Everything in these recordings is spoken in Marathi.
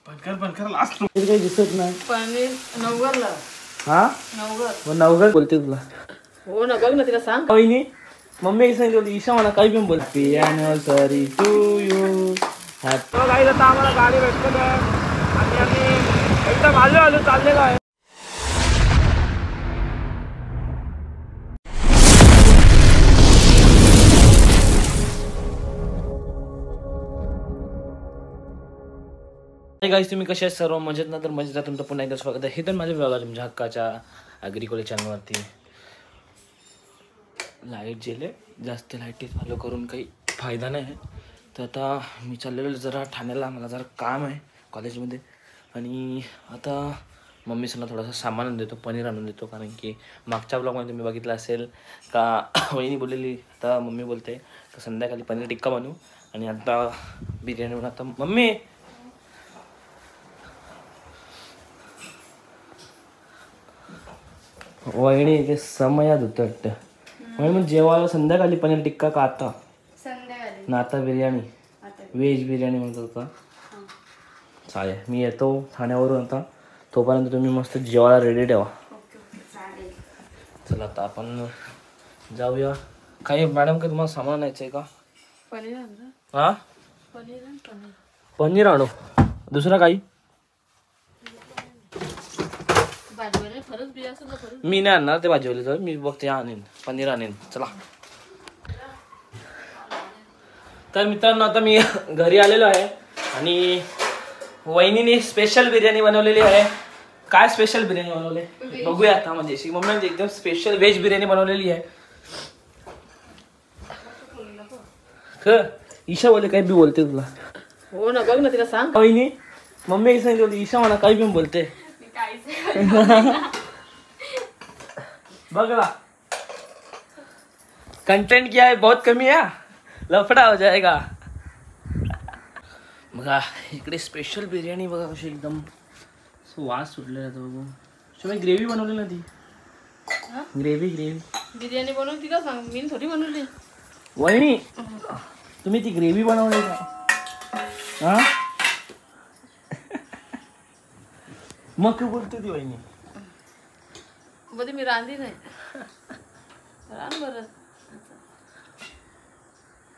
बनकर लास्ट काही दिसत नाही. पनीर नवगरला. हा नवगर बोलते तुला. हो ना, बघ ना तिला सांग. वहिनी मम्मी सांगितलं ईशा मला काही पण बोल. Sorry to you. काही आता आम्हाला गाडी भेटत आहे आणि आम्ही एकदम आलो चाललेलो आहे. गाईस तुम्ही कसे आहेत सर्व मजेत ना? तर मजेत तुमचं पुन्हा एकदा स्वागत आहे. हे तर माझ्या ब्लॉग तुमच्या हक्काच्या ॲग्रिकल्चर चॅनलवरती. लाईट गेले, जास्त लाईट फॉलो करून काही फायदा नाही आहे. तर आता मी चाललेलो जरा ठाण्याला. मला जरा काम आहे कॉलेजमध्ये आणि आता मम्मीसला थोडंसं सामान आणून देतो, पनीर आणून देतो. कारण की मागच्या ब्लॉगमध्ये तुम्ही बघितलं असेल का वहिनी बोललेली, आता मम्मी बोलते तर संध्याकाळी पनीर टिक्का बनवू आणि आता बिर्याणी बनवू. आता मम्मी वहिनी ते समयात होतं वाटतं. वहिनी मग जेवायला संध्याकाळी पनीर टिक्का का आता? संध्याकाळी ना आता बिर्याणी, व्हेज बिर्याणी म्हणतो का? चालेल, मी येतो ठाण्यावरून. आता तोपर्यंत तुम्ही मस्त जेवायला रेडी ठेवा. चला आता आपण जाऊया. काही मॅडम का तुम्हाला सामान आणायचं आहे का? पनीर हा पनीर आणू. दुसरं काही मी नाही आणणार ते भाजीवाले. तर मी बघते आणेन, पनीर आणेन. चला तर मित्रांनो आता मी घरी आलेलो आहे आणि वहिनीने स्पेशल बिर्याणी बनवलेली आहे. काय स्पेशल बिर्याणी बनवले बघूया आता. म्हणजे मम्मी एकदम स्पेशल व्हेज बिर्याणी बनवलेली आहे. ईशा बोलते काही बी बोलते तुला. हो ना, बघ ना तिला सांग. वहिनी मम्मी सांगितलं ईशा मला काही पण बोलते. बगला कंटेंट क्या है बहुत कमी है, लफड़ा हो जाएगा. बघा इकडे स्पेशल बिर्याणी बघा कशी एकदम वास सुटलेला बघू. शिवाय ग्रेव्ही बनवली ना ती. ग्रेव्ही बिर्याणी बनवली का सांग, मी थोडी बनवली. वहिनी तुम्ही ती ग्रेव्ही बनवली का? हा मग काय बोलते ती वहिनी? मध्ये मी रांधी नाही. रान बरं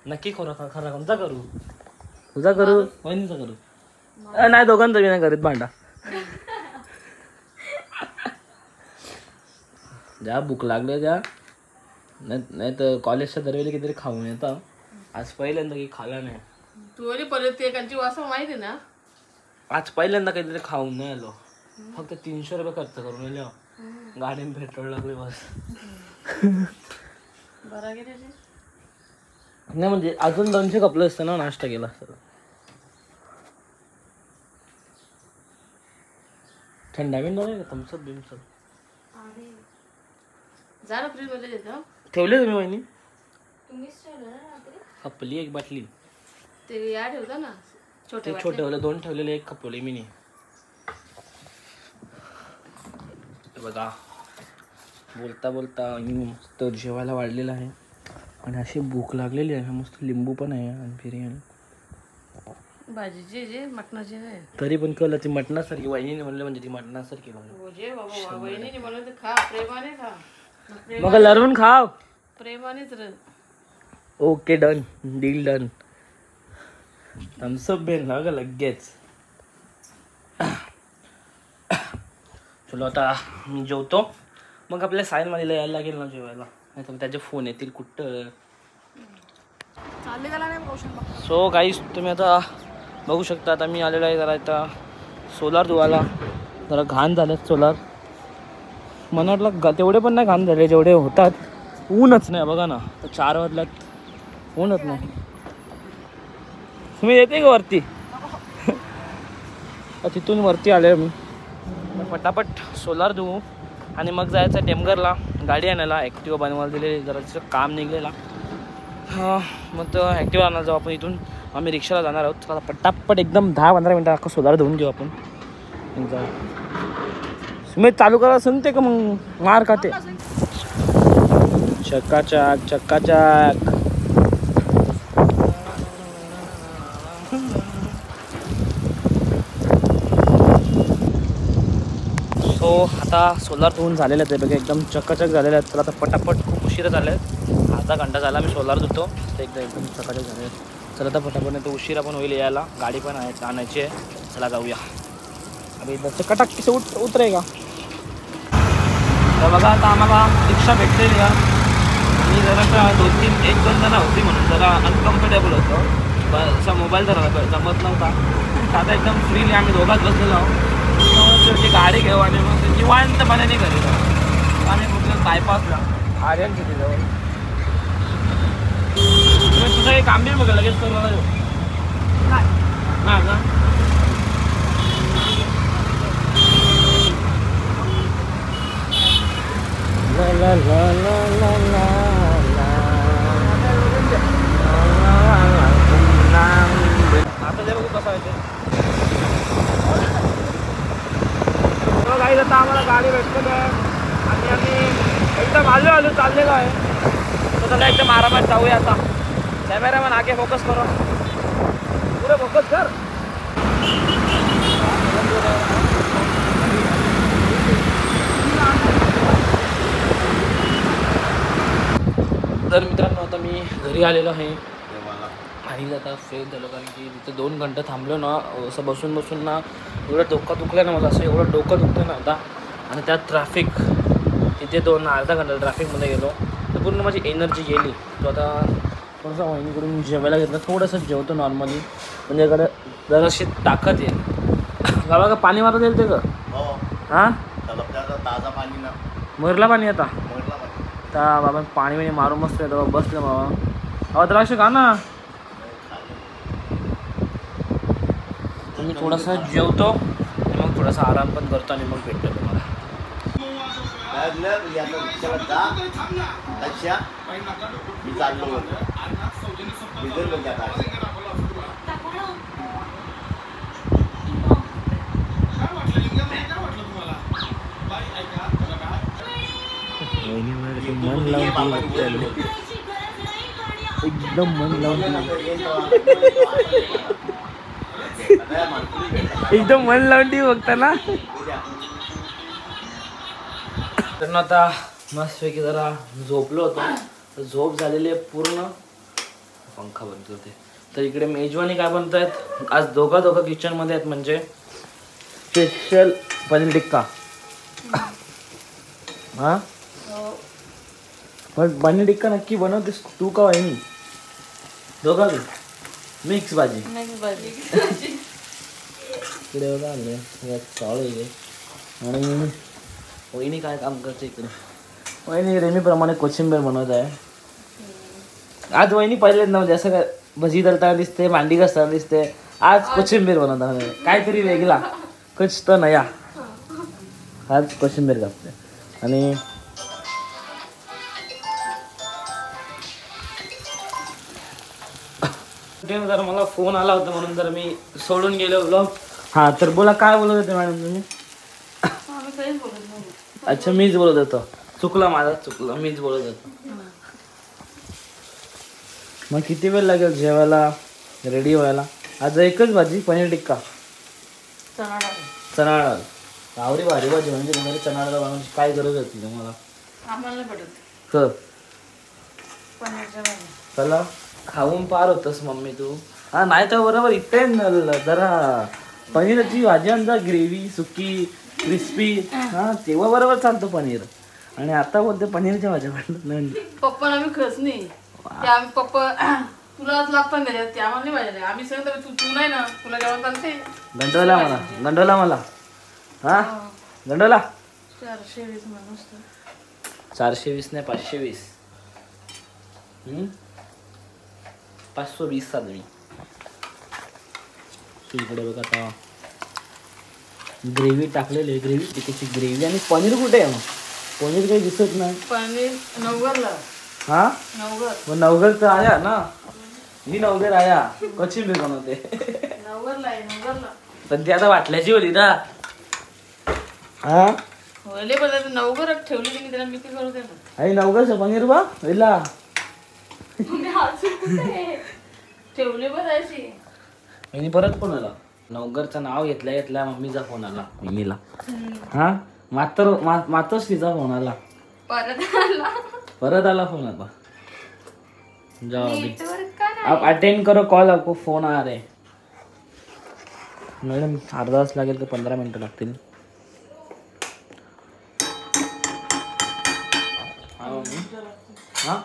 नक्की खरा कोणता करू? तुझा करू वहिनीचा करू? नाही दोघांचा बी नाही करीत भांडा. ज्या भूक लागले त्या नाही तर कॉलेजच्या दरवेळी कितीतरी खाऊन येतं. आज पहिल्यांदा काही खाला नाही. तू परत एकांची वास माहिती आहे ना. आज पहिल्यांदा काहीतरी खाऊन नाही आलो. फक्त 300 रुपये खर्च करून आलो. गाडीने पेट्रोल लागले बस. बरा गेले नाही म्हणजे अजून 200 कपलं असतं ना, नाश्ता केला असतं. थंडा बिंडा नाही का? थम्सअप बिम्सअप जा ना फ्रीज मध्ये देतो. ठेवले तुम्ही वहिनी? तुम्हीच ठेवलं ना रात्री. खपली एक बाटली. ते या ठेवता ना छोटे वाले 2 ठेवलेले, एक खपवले मी नाही. बघा बोलता बोलता मस्त जेवायला वाढलेला आहे आणि अशी भूक लागलेली आहे. मस्त लिंबू पण आहे आणि बिर्याणी भाजीची जे मटणाची आहे. तरी पण कळलं ती मटणासारखी. वहिनीने म्हणलं म्हणजे ती मटणासारखी बाबा वहिनीने म्हणलं खा, प्रेमाने खा. मग लढवून खाव, प्रेमानेच रे. Okay done, deal done. Thumbs up बेल ना ग लगेच. चलो आता जेवतो. मग आपल्या सायनवालीला यायला लागेल ना जेवायला, नाही तर त्याचे फोन येतील कुठं. सो गाईस तुम्ही आता बघू शकता. आता मी आलेलो आहे जरा आता सोलार धुवायला. जरा घाण झालेत सोलार. मला वाटलं तेवढे पण नाही घाण झाले जेवढे होतात. ऊनच नाही बघा ना, 4 वाजल्यात ऊनच नाही. तुम्ही येते का वरती? तिथून वरती आले मी. पटापट सोलार धुवू आणि मग जायचं टेमघरला गाडी आणायला. ॲक्टिवा बनवायला दिलेली, जरा तिचं काम निघलेला. हां मग तो ॲक्टिवा आणायला जाऊ आपण. इथून आम्ही रिक्षाला जाणार आहोत. आता पटापट एकदम 10-15 मिनटं अख्खा सोलार धुवून घेऊ आपण. जाऊ मी चालू करायला सांगते का मग मार खाते. चक्काचाक चक्काचाक. सो आता सोलार धुवून झालेले आहेत बघा, एकदम चकाचक झालेले आहेत. तर आता पटापट खूप उशीर झाले आहेत, अर्धा घंटा झाला मी सोलार धुतो, तर एकदम चकाचक झाले आहेत. चला आता पटापट नाही तर उशीर पण होईल यायला, गाडी पण आहे आणायची आहे. चला जाऊया. अरे इथं चकाटक किती उतरेगा. तर बघा आता आम्हाला रिक्षा भेटलेली आहे आणि जरा 1-2 जण होती म्हणून जरा अनकम्फर्टेबल होतं. असा मोबाईल जरा जमत नव्हता. आता एकदम फ्रीली आम्ही दोघात बसलेलो आहोत. शेवटी गाडी घेऊ आणि मग निवांतपणे घरी जाऊ. आम्ही कुठलं बायपासला आर्यन किती जवळ तुझं एक काम बी बघा लगेच करू ना का. ला ला ला ला ला ला आता ते बघू कसं आहे काही आता आम्हाला गाडी भेटत आहे आणि आम्ही एकदम आलो चाललेलो आहे. तर त्याला एकदम आरामात जाऊया. आता कॅमेरामॅन आगे फोकस करो, पुरे फोकस कर. तर मित्रांनो आता मी घरी आलेलो आहे आणि आता फ्रेश झालो, कारण की तिथे 2 घंटे थांबलो ना, असं बसून ना एवढं डोकं दुखलं ना मला, असं एवढं डोकं दुखतं ना आता. आणि त्यात ट्रॅफिक, तिथे अर्धा घंटा ट्रॅफिकमध्ये गेलो तर पूर्ण माझी एनर्जी गेली. तो आता थोडंसं वहिनीकडून जेवायला घेतलं, थोडंसं जेवतो नॉर्मली, म्हणजे इकडे जराशी ताकद येईल. बाबा का पाणी मारत येईल ते का? हां ताजा पाणी ना, मरला पाणी आता तर बाबा पाणी बिणी मारून मस्त येतं. बसलं बाबा, बाबा तर असे का ना. मी थोडासा जेवतो आणि मग थोडासा आराम पण करतो आणि मग भेटतो तुम्हाला. मी चाललो मन लावून एकदम मन लावून एकदम मन लावून टी बघता ना. तर आता मस्तपैकी जरा झोपलो होतो, तर झोप झालेली आहे पूर्ण. पंखा बंद होते. तर इकडे मेजवानी काय बनत आहेत आज, दोघं किचनमध्ये आहेत, म्हणजे स्पेशल पनीर टिक्का. हां पण पनीर टिक्का नक्की बनवतेस तू का वहिनी? दोघा मिक्स भाजी. इकडे बघा आले चावळ आहे आणि वहिनी काय काम करते इकडे. वहिनी रेमीप्रमाणे कोशिंबीर बनवत आहे. आज वहिनी पहिले नव्हते असं काय भजी तळताना दिसते, मांडी घासताना दिसते, आज कोशिंबीर बनवताना काहीतरी वेगळा कुछ तर नया. आज कोशिंबीर घासते आणि जर मला फोन आला होता म्हणून जर मी सोडून गेलो ब्लॉग. हां तर बोला, काय बोलत होते मॅडम तुम्ही? अच्छा मीच बोलत होतो, चुकलं माझा, चुकलं, मीच बोलत होतो. मग किती वेळ लागेल जेवायला रेडी व्हायला? आज एकच भाजी पनीर टिक्का चणा डाळ. आवडी भारी भाजी म्हणजे तुम्हाला चणा डाळ बनवायची काय गरज होती तुम्हाला? चला खाऊन पार होतस मम्मी तू. हा नाही तर बरोबर इथे जरा पनीरची भाजी आणता, ग्रेव्ही सुकी क्रिस्पी, हा तेव्हा बरोबर चालतो पनीर. आणि आता बोलते पनीरच्या भाज्या वाटलं पप्पा आम्ही खस नाही, आम्ही पप्पा तुलाच लागतं नाही, ते आम्हाला नाही पाहिजे. आम्ही सगळं तू नाही ना, तुला जेवण चालते. गंडवला मला हा गंडवला 420 म्हणून 420 नाही 520. 520 चालू मी. इकडे बघा आता ग्रेव्ही टाकलेली आहे, ग्रेव्ही तिकडची ग्रेव्ही. आणि पनीर कुठे आहे? मग पनीर काही दिसत नाही. पनीर नवगरला. हा मग नवगरचं आया ना, मी नवगर आया कोशिंबीर बनवते. नवगरला पण ती आता वाटल्याची होती ना. हा होले पण नवगर ठेवली की त्याला मी करू दे ना. आई नवगरचं पनीर बा वेला ठेवले बसायची. मी परत फोन आला, नवगरचं नाव घेतल्या मम्मीचा फोन आला वहिनीला. हा मातच तिचा फोन आला. परत आला फोन आता. जाओ अभी आप अटेंड करो कॉल, आपको फोन आ रहे. मॅडम अर्धा तास लागेल का 15 मिनिटं लागतील. हा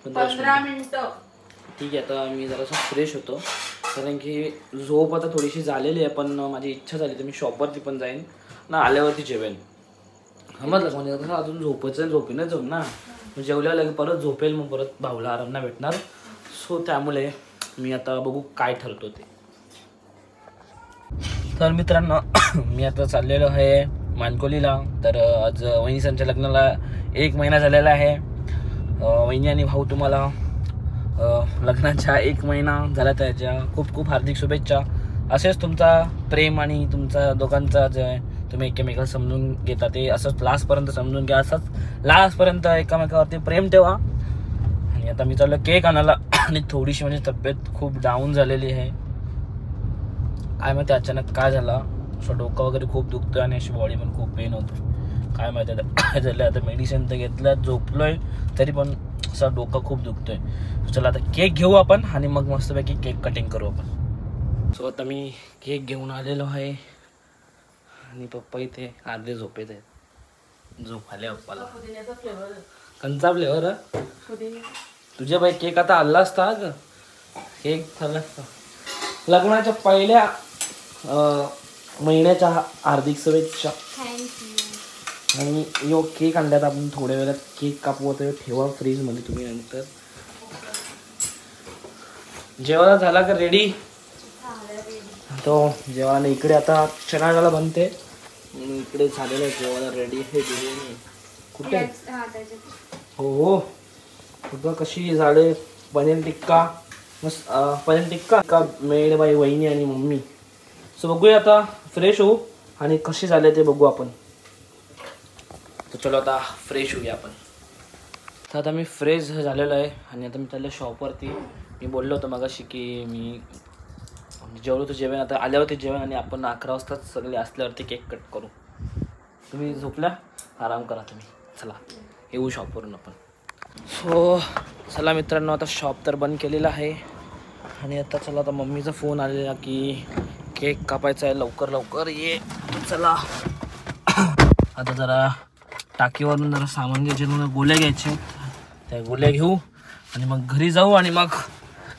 15 मिनिटं. ठीक आहे. आता मी जरासा फ्रेश होतो कारण की झोप आता थोडीशी झालेली आहे, पण माझी इच्छा झाली तर मी शॉपवरती पण जाईन ना, आल्यावरती जेवेन. समजलं कोणी कसं अजून झोपेनच जाऊन ना, मग जेवल्यावर लगेच परत झोपेल, मग परत भाऊला आराम नाही भेटणार. सो त्यामुळे मी आता बघू काय ठरतो ते. तर मित्रांनो मी आता चाललेलो आहे मानकोलीला. तर आज वहिनी संच्या लग्नाला 1 महिना झालेला आहे. वहिनी आणि भाऊ तुम्हाला लग्नाच्या 1 महिना झाला त्याच्या खूप खूप हार्दिक शुभेच्छा. असेच तुमचा प्रेम आणि तुमचा दोघांचा जे तुम्ही एकमेकाला समजून घेता ते असंच लास्टपर्यंत समजून घ्या. असंच लास्टपर्यंत एकमेकावरती प्रेम ठेवा. आणि आता मी चाललो केक आणायला आणि थोडीशी म्हणजे तब्येत खूप डाऊन झालेली आहे. काय माहिती अचानक काय झालं, असं डोकं वगैरे खूप दुखतं आणि अशी बॉडी पण खूप पेन होतो. काय माहिती आता काय झालं. आता मेडिसिन तर घेतलं, झोपलोय, तरी पण असं डोकं खूप दुखतोय. चला आता केक घेऊ आपण आणि मग मस्तपैकी केक कटिंग करू आपण. सो आता मी केक घेऊन आलेलो आहे आणि पप्पा इथे अर्धे झोपेत आहेत. झोप आले पप्पाला. कंचा फ्लेवर तुझ्या बाई केक आता आला असता ग. केक झाला असता. लग्नाच्या पहिल्या महिन्याच्या हार्दिक शुभेच्छा. आणि यो केक आणल्यात आपण थोड्या वेळात. केक कापू होतं ठेवा फ्रीजमध्ये तुम्ही. नंतर जेवायला झाला का रेडी? तो जेवायला इकडे आता चणा डाळ बनते, इकडे झालेलं आहे जेवायला रेडी आहे बिर्याणी. कुठे हो हो कुठं कशी झाले पनीर टिक्का मस्त. पनीर टिक्का का मेड बाई वहिनी आणि मम्मी. सो बघूया आता फ्रेश होऊ आणि कसे झाले ते बघू आपण. तर चलो आता फ्रेश होऊया आपण. तर आता मी फ्रेश झालेलो आहे आणि आता मी चाललो शॉपवरती. मी बोललो होतो मगाशी की मी जेवलो तर जेवण, आता आल्यावरती जेवण आणि आपण 11 वाजताच सगळे असल्यावरती केक कट करू. तुम्ही झोपल्या, आराम करा तुम्ही. चला येऊ शॉपवरून आपण. सो चला मित्रांनो आता शॉप तर बंद केलेलं आहे आणि आता चला आता मम्मीचा फोन आलेला की केक कापायचा आहे, लवकर लवकर ये. चला आता जरा टाकीवरून जरा सामान घ्यायचे, गोळ्या घ्यायचे, त्या गोळ्या घेऊ आणि मग घरी जाऊ आणि मग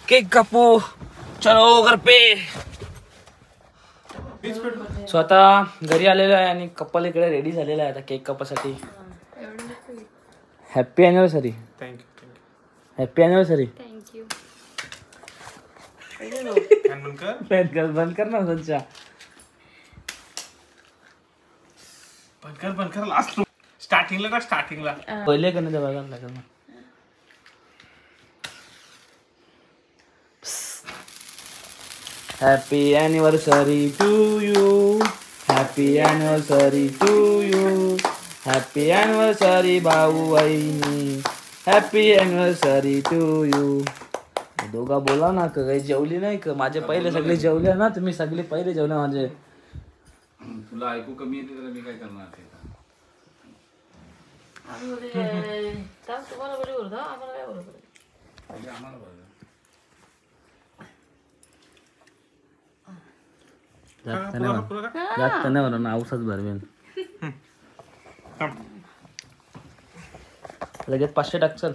केक कापू. चलो घर पे. सो आता घरी आलेलो आहे आणि कपल इकडे रेडी झालेला आहे आता केक कापासाठी. Happy anniversary. Thank you. Happy anniversary. Thank you. बंद कर ना संचा. बंद कर लास्ट स्टार्टिंगला पहिले का नाही ते बघायला लागेल ना. Happy anniversary to you. Happy anniversary to you. Happy anniversary भाऊ वहिनी. Happy anniversary to you. दोघा बोला ना का काही जेवली नाही का? माझे पहिले सगळे जेवले ना, तुम्ही सगळे पहिले जेवले माझे. तुला ऐकू कमी येते तर मी काय करणार ते. तुम्हाला बरोबर होतं, आम्हाला काय बरोबर. आम्हाला बरोबर जास्त नाही बरं ना, औषध भरवेन लगेच. 500 टाक चल.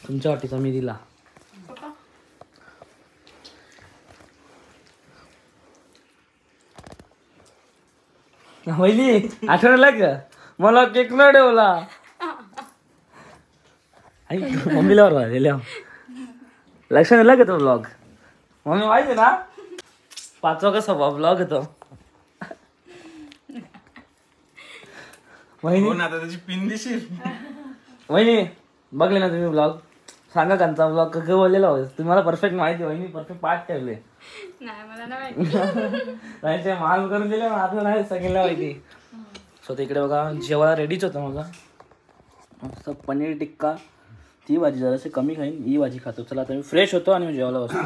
तुमच्या वाटीचा मी दिला. वहिनी आठवलं का मला केक न ठेवला. मम्मीला बरोबर लक्षात आलं का तो ब्लॉग? मम्मी माहिती ना 5वा कसा ब्लॉग येतो. त्याची पिन दिशील. वहिनी बघले ना तुम्ही ब्लॉग? सांगा कांचा ब्लॉग का बोललेला होता तुम्हाला परफेक्ट माहिती. वहिनी परफेक्ट पाठ ठेवले. नाही मला नाही माहिती. माल करून दिले आता नाही सगळ्यांना माहिती. सो तिकडे बघा जेवायला रेडीच होतं माझा. मस्त पनीर टिक्का, ती भाजी जराशी कमी खाईन, ही भाजी खातो. चला आता मी फ्रेश होतो आणि मी जेवायला बसतो.